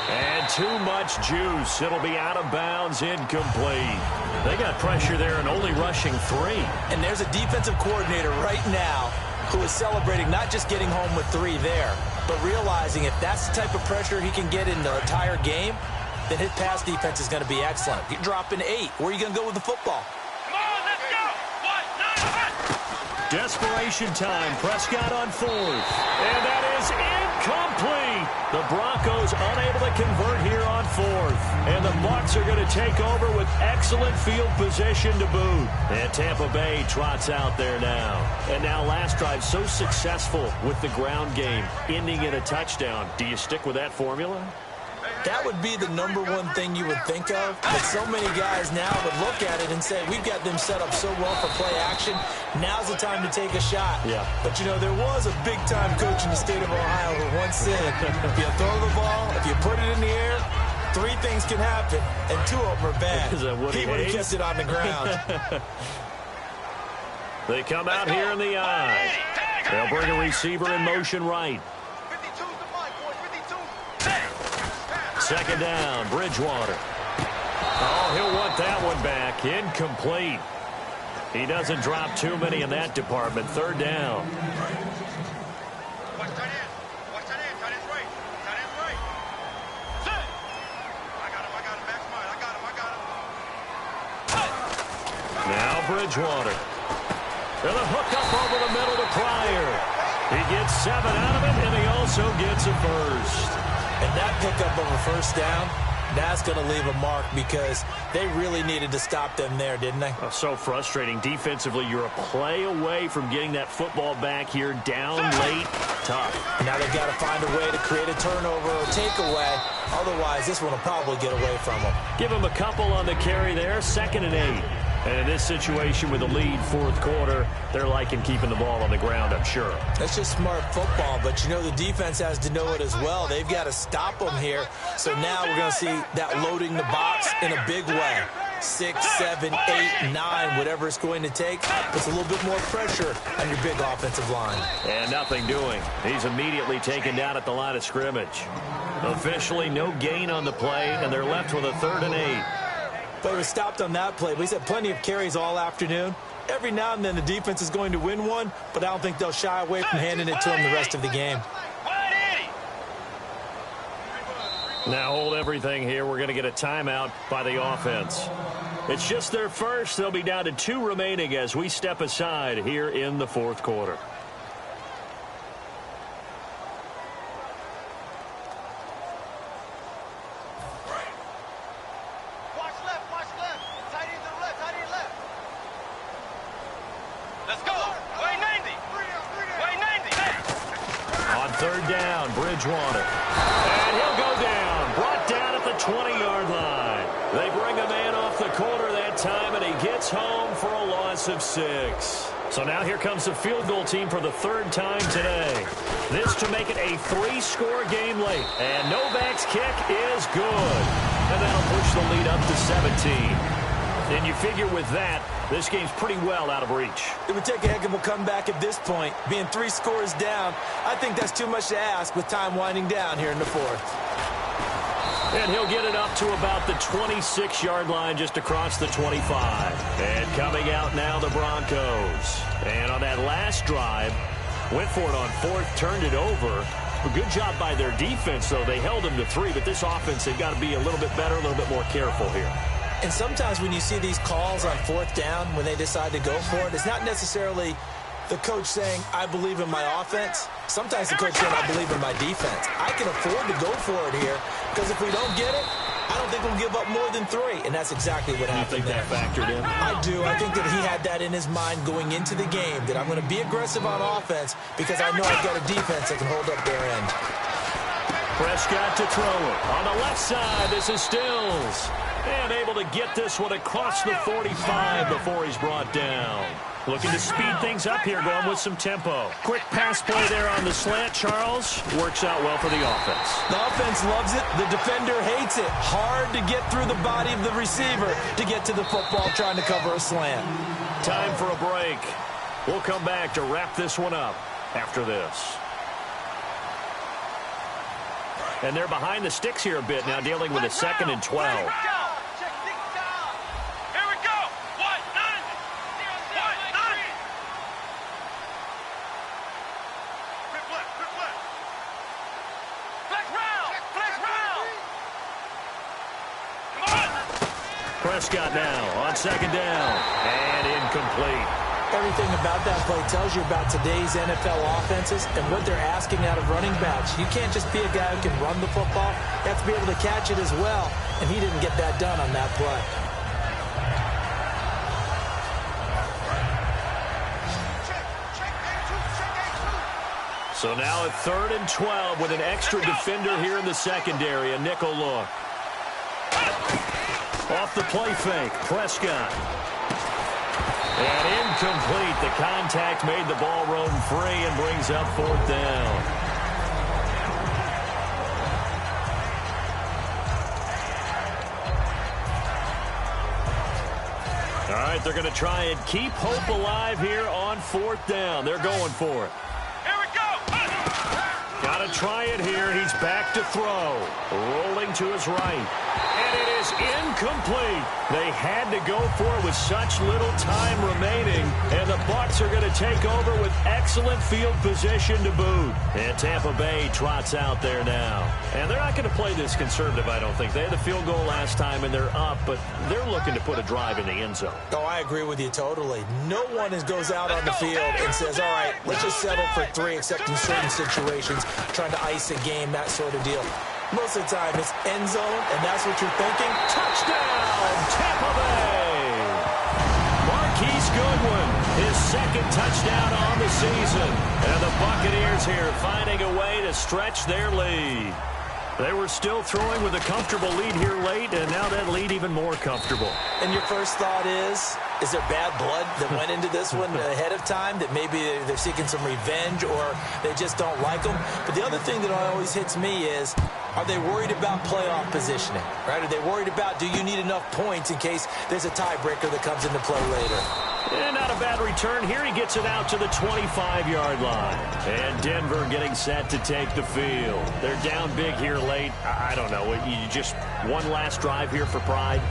And too much juice. It'll be out of bounds, incomplete. They got pressure there and only rushing 3. And there's a defensive coordinator right now who is celebrating not just getting home with 3 there, but realizing if that's the type of pressure he can get in the entire game, then his pass defense is going to be excellent. You're dropping 8. Where are you going to go with the football? Come on, let's go. 1, 9, 1. Desperation time. Prescott on 4th. And that is incomplete. The Broncos unable to convert here on 4th. And the Bucs are going to take over with excellent field position to boot. And Tampa Bay trots out there now. And now last drive so successful with the ground game, ending in a touchdown. Do you stick with that formula? That would be the number one thing you would think of, but so many guys now would look at it and say, we've got them set up so well for play action, now's the time to take a shot. Yeah. But, you know, there was a big-time coach in the state of Ohio who once said, if you throw the ball, if you put it in the air, 3 things can happen, and 2 of them are bad. He would have kept it on the ground. They come out here in the eye. They'll bring a receiver in motion right. 52's the fight, boys. 52. Second down, Bridgewater. Oh, he'll want that one back. Incomplete. He doesn't drop too many in that department. Third down. Watch tight end. Watch tight end. Tight end's right. Tight end's right. Sit. I got him. Back smart. I got him. Now Bridgewater. And a hook up over the middle to Pryor. He gets 7 out of it, and he also gets a first. And that pickup of a first down, that's going to leave a mark because they really needed to stop them there, didn't they? Oh, so frustrating. Defensively, you're a play away from getting that football back here. Down late, tough. Now they've got to find a way to create a turnover or takeaway. Otherwise, this one will probably get away from them. Give him a couple on the carry there. 2nd and 8. And in this situation with a lead, 4th quarter, they're liking keeping the ball on the ground, I'm sure. That's just smart football, but you know the defense has to know it as well. They've got to stop them here. So now we're going to see that loading the box in a big way. 6, 7, 8, 9, whatever it's going to take. Puts a little bit more pressure on your big offensive line. And nothing doing. He's immediately taken down at the line of scrimmage. Officially, no gain on the play, and they're left with a 3rd and 8. But he was stopped on that play. But he's had plenty of carries all afternoon. Every now and then the defense is going to win one, but I don't think they'll shy away from handing it to him the rest of the game. Now hold everything here. We're going to get a timeout by the offense. It's just their first. They'll be down to 2 remaining as we step aside here in the 4th quarter. Let's go. Way 90. Way 90. On third down, Bridgewater. And he'll go down. Brought down at the 20-yard line. They bring a man off the corner that time, and he gets home for a loss of 6. So now here comes the field goal team for the third time today. This to make it a 3-score game late. And Novak's kick is good. And that'll push the lead up to 17. And you figure with that, this game's pretty well out of reach. It would take a heck of a comeback at this point. Being 3 scores down, I think that's too much to ask with time winding down here in the fourth. And he'll get it up to about the 26-yard line just across the 25. And coming out now, the Broncos. And on that last drive, went for it on fourth, turned it over. A good job by their defense, though. They held them to 3, but this offense, they've got to be a little bit better, a little bit more careful here. And sometimes when you see these calls on fourth down, when they decide to go for it, it's not necessarily the coach saying, I believe in my offense. Sometimes the coach saying, I believe in my defense. I can afford to go for it here because if we don't get it, I don't think we'll give up more than 3. And that's exactly what happened. You think that factored in? I do. I think that he had that in his mind going into the game, that I'm going to be aggressive on offense because I know I've got a defense that can hold up their end. Prescott to throw it. On the left side, this is Stills. And able to get this one across the 45 before he's brought down. Looking to speed things up here, going with some tempo. Quick pass play there on the slant, Charles. Works out well for the offense. The offense loves it. The defender hates it. Hard to get through the body of the receiver to get to the football trying to cover a slant. Time for a break. We'll come back to wrap this one up after this. And they're behind the sticks here a bit now, dealing with a 2nd and 12. Prescott now on 2nd down. And incomplete. Everything about that play tells you about today's NFL offenses and what they're asking out of running backs. You can't just be a guy who can run the football. You have to be able to catch it as well, and he didn't get that done on that play. So now a 3rd and 12 with an extra defender here in the secondary, a nickel look. Off the play fake, Prescott. And incomplete. The contact made the ball roam free and brings up 4th down. All right, they're going to try and keep hope alive here on 4th down. They're going for it. Here we go. Got to try it here. He's back to throw. Rolling to his right. And it is incomplete. They had to go for it with such little time remaining. And the Bucs are going to take over with excellent field position to boot. And Tampa Bay trots out there now. And they're not going to play this conservative, I don't think. They had the field goal last time, and they're up, but they're looking to put a drive in the end zone. Oh, I agree with you totally. No one goes out on the field and says, all right, let's just settle for 3, except in certain situations, trying to ice a game, that sort of deal. Most of the time, it's end zone, and that's what you're thinking. Touchdown, Tampa Bay! Marquise Goodwin, his 2nd touchdown on the season. And the Buccaneers here finding a way to stretch their lead. They were still throwing with a comfortable lead here late, and now that lead even more comfortable. And your first thought is there bad blood that went into this one ahead of time, that maybe they're seeking some revenge or they just don't like them? But the other thing that always hits me is, are they worried about playoff positioning, right? Are they worried about, do you need enough points in case there's a tiebreaker that comes into play later? And not a bad return here. He gets it out to the 25-yard line. And Denver getting set to take the field. They're down big here late. I don't know. You just one last drive here for pride?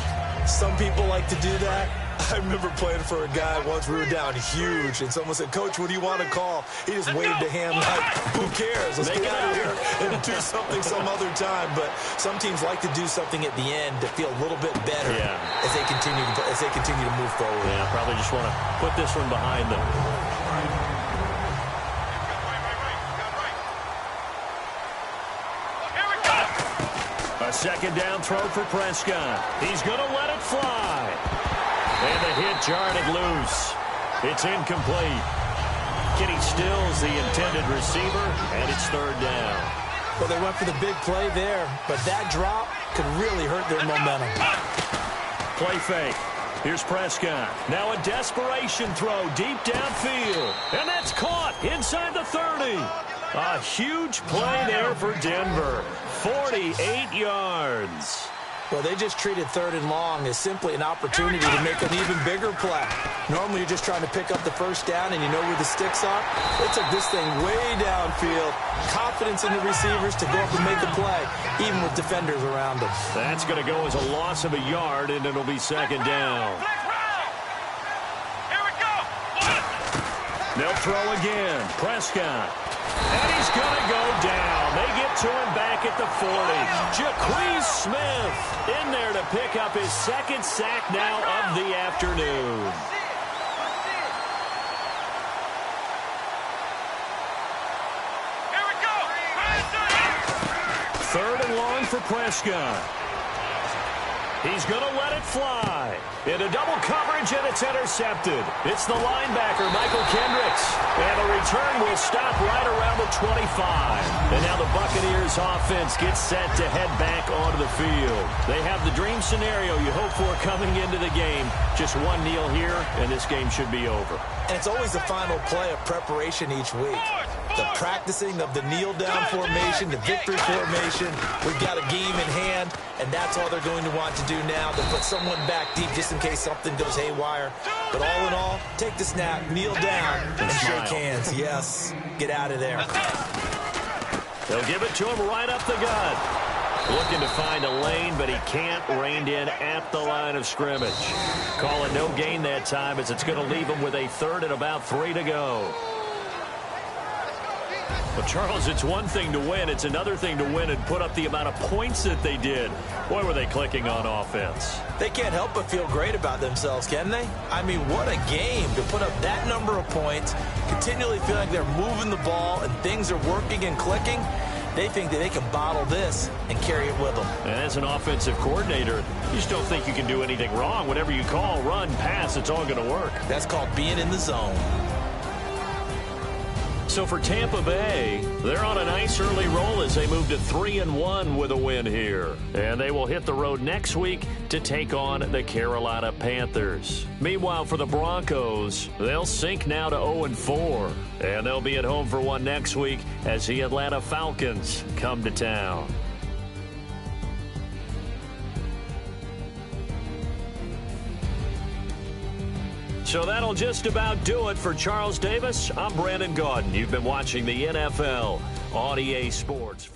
Some people like to do that. I remember playing for a guy once. We were down huge, and someone said, Coach, what do you want to call? He just waved a hand like, who cares? Let's get out of here and do something some other time. But some teams like to do something at the end to feel a little bit better as they continue to move forward. Yeah, probably just want to put this one behind them. A 2nd down throw for Prescott. He's going to let it fly. And the hit jarred it loose. It's incomplete. Kenny Stills the intended receiver, and it's third down. Well, they went for the big play there, but that drop could really hurt their momentum. Play fake. Here's Prescott. Now a desperation throw deep downfield. And that's caught inside the 30. A huge play there for Denver. 48 yards. Well, they just treated third and long as simply an opportunity to make an even bigger play. Normally, you're just trying to pick up the first down, and you know where the sticks are. They took this thing way downfield. Confidence in the receivers to go up and make a play, even with defenders around them. That's going to go as a loss of a yard, and it'll be second down. Here we go. They'll throw again. Prescott. And he's going to go down. They get to him back at the 40. Jaquez Smith in there to pick up his second sack now of the afternoon. Here we go. Third and long for Prescott. He's going to let it fly. Into double coverage, and it's intercepted. It's the linebacker, Michael Kendricks. And the return will stop right around the 25. And now the Buccaneers offense gets set to head back onto the field. They have the dream scenario you hope for coming into the game. Just one kneel here, and this game should be over. And it's always the final play of preparation each week. The practicing of the kneel-down formation, the victory formation. We've got a game in hand, and that's all they're going to want to do now, to put someone back deep just in case something goes haywire. But all in all, take the snap, kneel down, and shake hands. Yes, get out of there. They'll give it to him right up the gut. Looking to find a lane, but he can't. Reined in at the line of scrimmage. Call it no gain that time, as it's going to leave him with a third and about 3 to go. Well, Charles, it's one thing to win. It's another thing to win and put up the amount of points that they did. Boy, were they clicking on offense. They can't help but feel great about themselves, can they? I mean, what a game to put up that number of points, continually feel like they're moving the ball and things are working and clicking. They think that they can bottle this and carry it with them. And as an offensive coordinator, you just don't think you can do anything wrong. Whatever you call, run, pass, it's all going to work. That's called being in the zone. So for Tampa Bay, they're on a nice early roll as they move to 3-1 with a win here. And they will hit the road next week to take on the Carolina Panthers. Meanwhile, for the Broncos, they'll sink now to 0-4. And they'll be at home for one next week as the Atlanta Falcons come to town. So that'll just about do it for Charles Davis. I'm Brandon Gaudin. You've been watching the NFL on EA Sports.